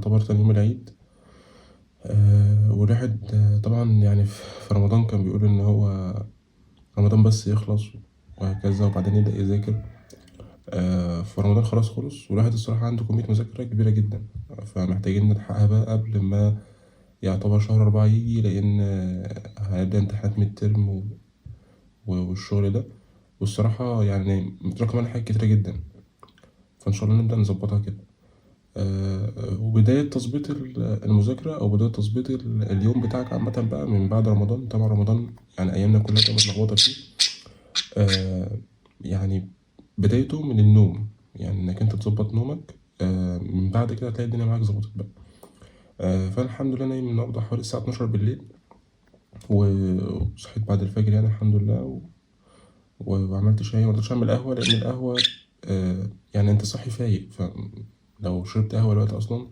يعتبر تاني يوم العيد. والواحد طبعا يعني في رمضان كان بيقول إن هو رمضان بس يخلص وهكذا وبعدين يبدأ يذاكر. في رمضان خلاص خلص والواحد الصراحة عنده كمية مذاكرة كبيرة جدا، فمحتاجين نلحقها بقى قبل ما يعتبر شهر 4 يجي، لأن هيبدأ امتحانات ميد ترم والشغل ده. والصراحة يعني متراكم علينا حاجات كتيرة جدا، فإن شاء الله نبدأ نظبطها كده. وبداية تظبيط المذاكرة أو بداية تظبيط اليوم بتاعك عامة بقى من بعد رمضان. طبعا رمضان يعني أيامنا كلها كانت متلخبطة فيه. آه، يعني بدايته من النوم، يعني إنك أنت تظبط نومك. من بعد كده هتلاقي الدنيا معاك ظبطت بقى. فأنا الحمد لله نايم النهاردة حوالي الساعة 12 بالليل، وصحيت بعد الفجر يعني الحمد لله وعملت شاي. مقدرتش أعمل قهوة لأن القهوة يعني أنت صاحي فايق، فلو شربت قهوة دلوقتي أصلا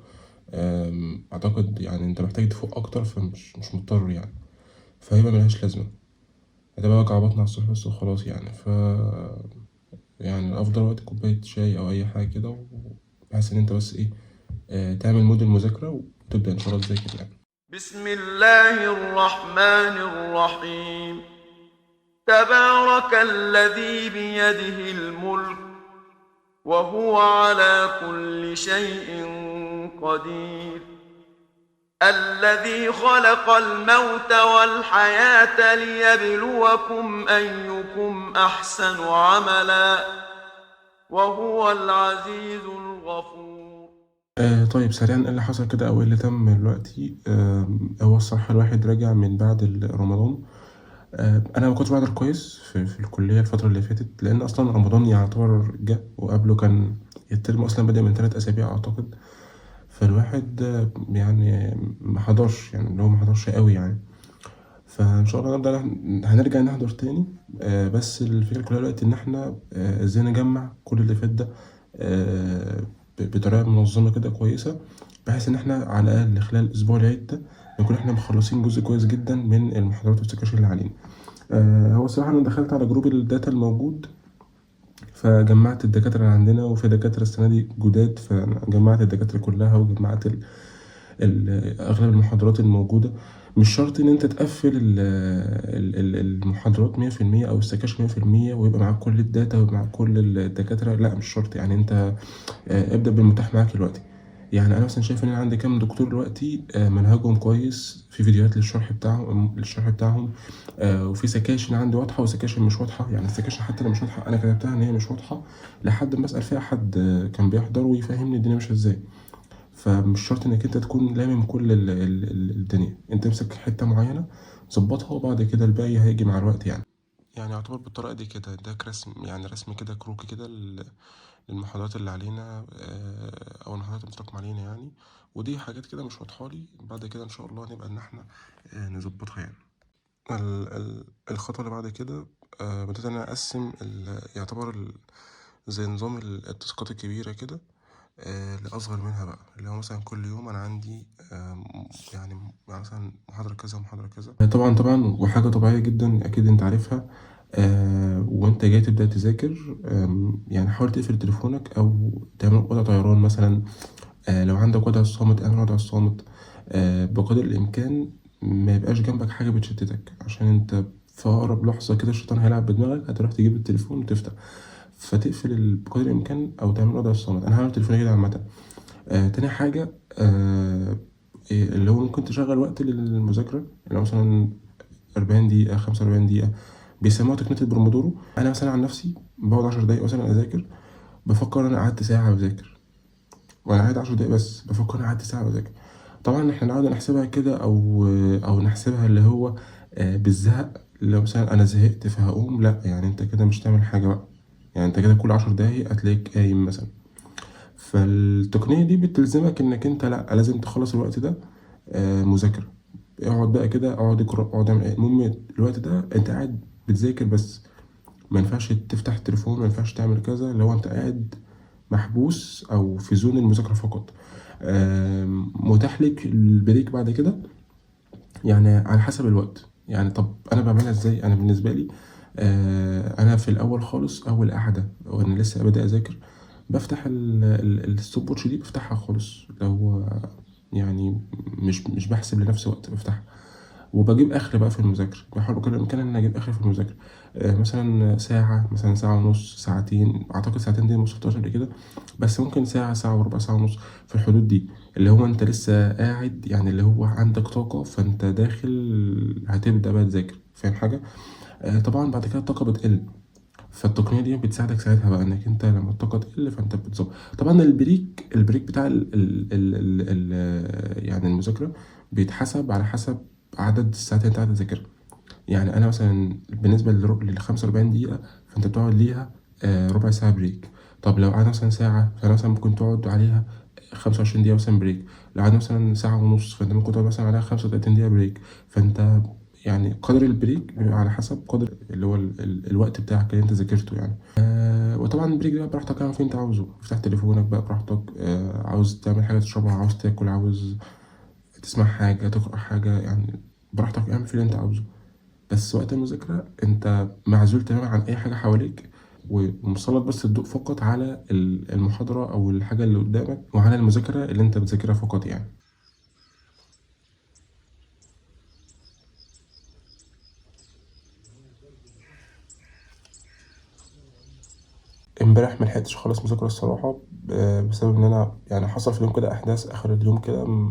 أعتقد يعني أنت محتاج تفوق أكتر، فمش مش مضطر يعني، فهيبقى ملهاش لازمة، هتبقى وجع بطن على الصبح بس وخلاص يعني. يعني أفضل وقت كوباية شاي أو أي حاجة كده، بحيث إن أنت بس إيه تعمل مود المذاكرة وتبدأ إن شاء الله تذاكر يعني. بسم الله الرحمن الرحيم. تبارك الذي بيده الملك وهو على كل شيء قدير. الذي خلق الموت والحياة ليبلوكم أيكم أحسن عملا وهو العزيز الغفور. طيب سريعا إيه اللي حصل كده أو إيه اللي تم دلوقتي؟ هو الصراحة الواحد راجع من بعد رمضان. أنا ما كنتش بحضر كويس في الكلية الفترة اللي فاتت، لأن أصلا رمضان يعتبر جه وقبله كان الترم أصلا بدأ من 3 أسابيع أعتقد. فالواحد يعني ما حضرش، يعني اللي هو ما حضرش قوي يعني. فإن شاء الله نبدأ هنرجع نحضر تاني. بس الفكرة كلها دلوقتي إن إحنا إزاي نجمع كل اللي فات ده بطريقة منظمة كده كويسة، بحيث إن إحنا على الأقل خلال أسبوع العيد ده نكون إحنا مخلصين جزء كويس جدا من المحاضرات والسكاشن اللي علينا. هو الصراحة أنا دخلت على جروب الداتا الموجود، فجمعت الدكاترة اللي عندنا، وفي دكاترة السنة دي جداد، فجمعت الدكاترة كلها وجمعت أغلب المحاضرات الموجودة. مش شرط إن أنت تقفل المحاضرات 100% أو السكاشن 100% ويبقى معاك كل الداتا ويبقى معاك كل الدكاترة، لا مش شرط يعني. أنت ابدأ بالمتاح معاك دلوقتي. يعني أنا مثلا شايف إن أنا عندي كام دكتور دلوقتي منهجهم كويس، في فيديوهات للشرح بتاعهم. وفي سكاشن عندي واضحة وسكاشن مش واضحة. يعني السكاشن حتى لو مش واضحة أنا كتبتها إن هي مش واضحة لحد ما أسأل فيها حد كان بيحضر ويفهمني الدنيا ماشية إزاي. فمش شرط انك انت تكون لامم كل الدنيا، انت امسك حتة معينة ظبطها وبعد كده الباقي هيجي مع الوقت يعني. يعني يعتبر بالطريقة دي كده ده رسم، يعني رسم كده كروكي كده للمحاضرات اللي علينا، او المحاضرات المتراكمة علينا يعني. ودي حاجات كده مش واضحة لي، بعد كده ان شاء الله نبقى ان احنا نظبطها يعني. الخطوة اللي بعد كده بدأت انا اقسم يعتبر زي نظام التاسكات الكبيرة كده لأصغر منها بقى، اللي هو مثلا كل يوم أنا عندي يعني مثلا محاضرة كذا ومحاضرة كذا. طبعا وحاجة طبيعية جدا أكيد أنت عارفها. وأنت جاي تبدأ تذاكر، يعني حاول تقفل تليفونك أو تعمل وضع طيران مثلا. لو عندك وضع الصامت اعمل وضع الصامت. بقدر الإمكان ما يبقاش جنبك حاجة بتشتتك، عشان أنت في أقرب لحظة كده الشيطان هيلعب بدماغك هتروح تجيب التليفون وتفتح. فتقفل بقدر الإمكان أو تعمل وضع الصامت. أنا هعمل تليفوني كده عامة. تاني حاجة اللي هو ممكن تشغل وقت للمذاكرة، اللي هو مثلا 40 دقيقة 45 دقيقة، بيسموها تقنية البرومودورو. أنا مثلا عن نفسي بقعد 10 دقايق مثلا أذاكر، بفكر أنا قعدت ساعة بذاكر، وأنا قاعد 10 دقايق بس بفكر أنا قعدت ساعة بذاكر. طبعا احنا نقعد نحسبها كده أو نحسبها اللي هو بالزهق. لو مثلا أنا زهقت فهقوم، لأ يعني أنت كده مش تعمل حاجة بقى، يعني أنت كده كل 10 دقايق هتلاقيك قايم مثلا. فالتقنية دي بتلزمك إنك أنت لأ لازم تخلص الوقت ده مذاكرة. اقعد بقى كده، اقعد اقرا، اقعد اعمل المهم الوقت ده انت قاعد بتذاكر بس. ما ينفعش تفتح التليفون، ما ينفعش تعمل كذا، لو انت قاعد محبوس او في زون المذاكرة فقط. متاح لك البريك بعد كده يعني على حسب الوقت. يعني طب انا بعملها ازاي؟ انا بالنسبة لي انا في الاول خالص اول قعدة وانا لسه بادئ اذاكر بفتح الستوب ووتش دي، بفتحها خالص لو يعني مش بحسب لنفسي وقت بفتحها، وبجيب اخر بقى في المذاكره، بحاول بقدر الامكان ان انا اجيب اخر في المذاكره. مثلا ساعه، مثلا ساعه ونص، ساعتين، اعتقد ساعتين دي موصلتهاش قبل كده، بس ممكن ساعه، ساعه وربع، ساعه ونص، في الحدود دي، اللي هو انت لسه قاعد، يعني اللي هو عندك طاقه، فانت داخل هتبدا بقى تذاكر، فاهم حاجه؟ طبعا بعد كده الطاقه بتقل، فالتقنية دي بتساعدك ساعتها بقى انك انت لما الطاقة تقل فانت بتظبط. طبعا البريك بتاع يعني المذاكرة بيتحسب على حسب عدد الساعات اللي انت قاعد تذاكرها. يعني انا مثلا بالنسبة لل 45 دقيقة، فانت بتقعد ليها ربع ساعة بريك. طب لو قعد مثلا ساعة، فانا مثلا ممكن تقعد عليها 25 دقيقة مثلا بريك. لو قعد مثلا ساعة ونص، فانت ممكن تقعد مثلا عليها 35 دقيقة بريك. فانت يعني قدر البريك بيبقى على حسب قدر اللي هو الوقت بتاعك اللي انت ذاكرته يعني. وطبعا البريك ده بقى براحتك، اعمل فيه انت عاوزه، افتح تليفونك بقى براحتك، عاوز تعمل حاجة تشربها، عاوز تاكل، عاوز تسمع حاجة، تقرأ حاجة، يعني براحتك اعمل فيه اللي انت عاوزه. بس وقت المذاكرة انت معزول تماما عن اي حاجة حواليك، ومسلط بس الضوء فقط على المحاضرة او الحاجة اللي قدامك، وعلى المذاكرة اللي انت بتذاكرها فقط يعني. امبارح ملحقتش خالص مذاكرة الصراحة، بسبب ان انا يعني حصل في اليوم كده احداث اخر اليوم كده،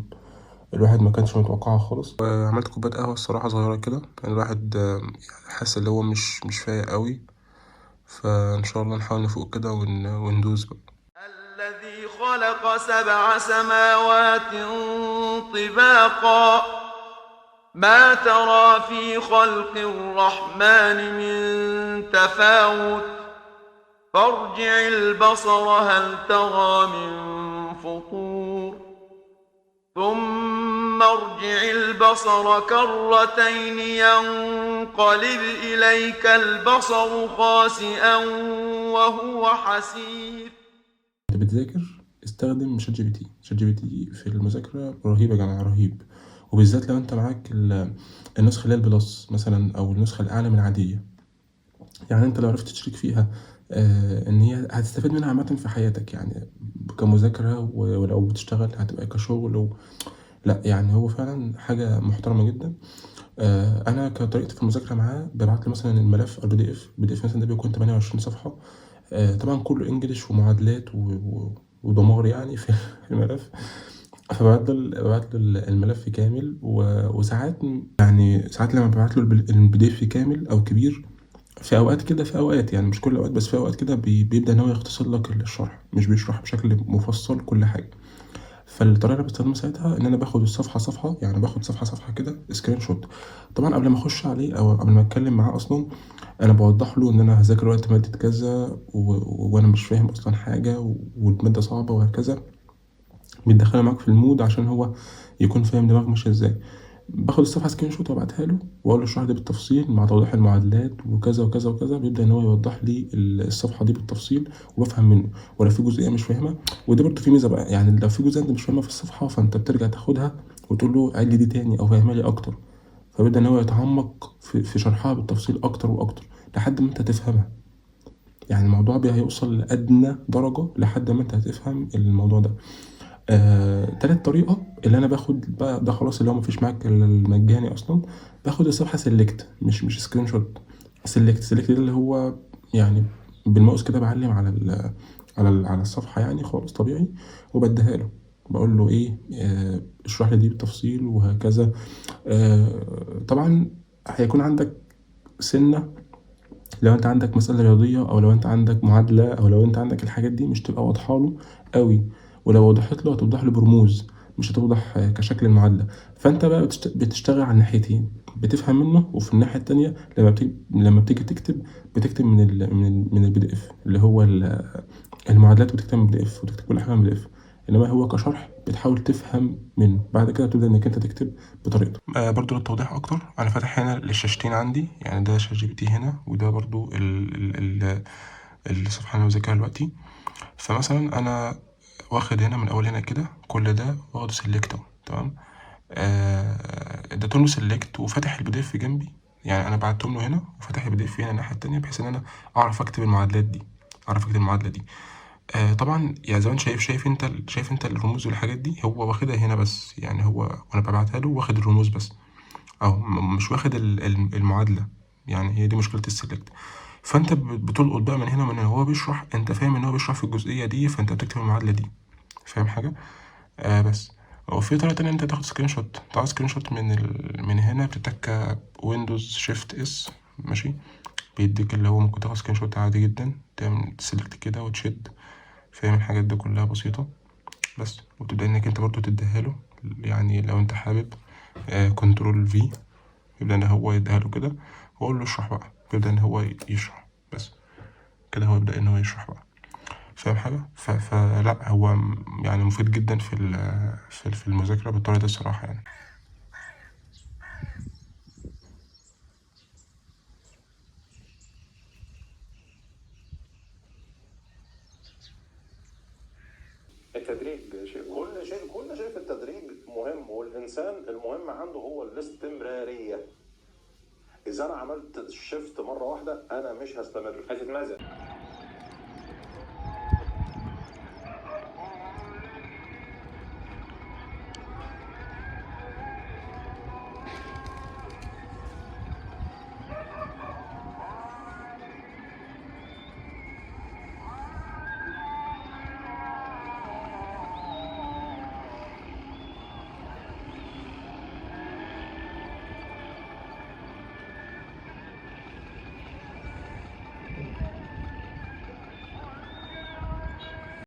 الواحد ما كانش متوقعها خالص. عملت كوباية قهوة الصراحة صغيرة كده، يعني الواحد حاسس اللي هو مش فايق قوي، فان شاء الله نحاول نفوق كده وندوس بقى. الذي خلق سبع سماوات طباقا ما ترى في خلق الرحمن من تفاوت فارجع البصر هل ترى من فطور ثم ارجع البصر كرتين ينقلب إليك البصر خاسئا وهو حسير. انت بتذاكر استخدم شات جي بي تي. شات جي بي تي في المذاكرة رهيب يا جماعة، رهيب. وبالذات لو انت معاك النسخة اللي هي البلس مثلا، او النسخة الاعلى من العادية. يعني انت لو عرفت تشترك فيها، ان هي هتستفيد منها عامة في حياتك، يعني كمذاكرة، ولو بتشتغل هتبقى كشغل لا يعني هو فعلا حاجة محترمة جدا. انا كطريقتي في المذاكرة معاه، ببعت له مثلا الملف البي دي اف مثلا، ده بيكون 28 صفحة، طبعا كله انجليش ومعادلات ودمار يعني في الملف. ببعت له الملف كامل، وساعات، يعني ساعات لما ببعت له البي دي اف كامل او كبير، في اوقات كده، في اوقات يعني مش كل اوقات، بس في اوقات كده بيبدا ان هو يختصر لك الشرح، مش بيشرح بشكل مفصل كل حاجه. فالطريقه اللي بستخدمها ساعتها ان انا باخد الصفحه صفحه، يعني باخد صفحه صفحه كده سكرين شوت. طبعا قبل ما اخش عليه او قبل ما اتكلم معاه اصلا، انا بوضح له ان انا هذاكر وقت ماده كذا، وانا مش فاهم اصلا حاجه، والماده صعبه وهكذا. بيدخله معاك في المود عشان هو يكون فاهم دماغك ماشيه ازاي. باخد الصفحه سكرين شوت وابعتها له، واقول له اشرح لي بالتفصيل مع توضيح المعادلات وكذا وكذا وكذا. بيبدا ان هو يوضح لي الصفحه دي بالتفصيل، وبفهم منه. ولو في جزئيه مش فاهمها، وده برضه في ميزه بقى، يعني لو في جزئيه انت مش فاهمها في الصفحه، فانت بترجع تاخدها وتقول له عيد لي دي تاني او فهمها لي اكتر. فبيبدا ان هو يتعمق في شرحها بالتفصيل اكتر واكتر لحد ما انت تفهمها. يعني الموضوع بقى هيوصل لأدنى درجة لحد ما انت هتفهم الموضوع ده. تالت طريقة اللي أنا باخد بقى ده خلاص، اللي هو مفيش معاك إلا المجاني أصلا، باخد الصفحة سيلكت، مش سكرين شوت. سيلكت ده اللي هو يعني بالماوس كده بعلم على الصفحة يعني خالص طبيعي، وبديها له، بقول له إيه، اشرح لي دي بالتفصيل وهكذا. طبعا هيكون عندك سنة، لو انت عندك مسألة رياضية، او لو انت عندك معادلة، او لو انت عندك الحاجات دي مش تبقى واضحة له قوي، ولو وضحت له هتوضح له برموز، مش هتوضح كشكل المعادلة. فانت بقى بتشتغل على الناحيتين، بتفهم منه، وفي الناحية التانية لما بتيجي تكتب، بتكتب من البي دي اف اللي هو المعادلات، وتكتب من البي دي اف، وتكتب كل حاجة من البي دي اف. انما هو كشرح بتحاول تفهم منه، بعد كده بتبدأ انك انت تكتب بطريقته. برضو للتوضيح اكتر، انا فاتح هنا الشاشتين عندي، يعني ده شات جي بي تي هنا، وده برضو الصفحة اللي انا بذاكرها دلوقتي. فمثلا انا واخد هنا من اول هنا كده، كل ده واخده سيلكت اهو، تمام. اديتهم له سيلكت، وفاتح البي دي اف جنبي، يعني انا بعتهم له هنا، وفاتح البي دي اف هنا الناحية التانية، بحيث ان انا اعرف اكتب المعادلات دي، اعرف اكتب المعادلة دي. طبعا يعني زي ما انت شايف انت الرموز والحاجات دي هو واخدها هنا بس، يعني هو وانا ببعتها له واخد الرموز بس، او مش واخد المعادله. يعني هي دي مشكله السلكت. فانت بتلقط بقى من هنا ومن هنا، هو بيشرح، انت فاهم ان هو بيشرح في الجزئيه دي، فانت بتكتب المعادله دي. فاهم حاجه؟ بس. وفي طريقه تانية، انت تاخد سكرين شوت، تاخد سكرين شوت من هنا، بتتك ويندوز شيفت اس، ماشي، بيديك اللي هو ممكن تاخد سكرين شوت عادي جدا، تعمل سيلكت كده وتشد. فاهم الحاجات دي كلها بسيطه. بس وتبدا انك انت برضو تديها له، يعني لو انت حابب كنترول في، يبدأ إن هو يديها له كده، وأقول له اشرح بقى، يبدأ إن هو يشرح بس كده، هو يبدأ إن هو يشرح بقى. فاهم حاجة؟ فلا هو يعني مفيد جدا في المذاكرة بالطريقة دي الصراحة يعني. التدريج شيء، كل شيء في التدريج مهم، والإنسان المهم عنده هو الاستمرارية. إذا أنا عملت شيفت مرة واحدة أنا مش هستمر، هتتمزق.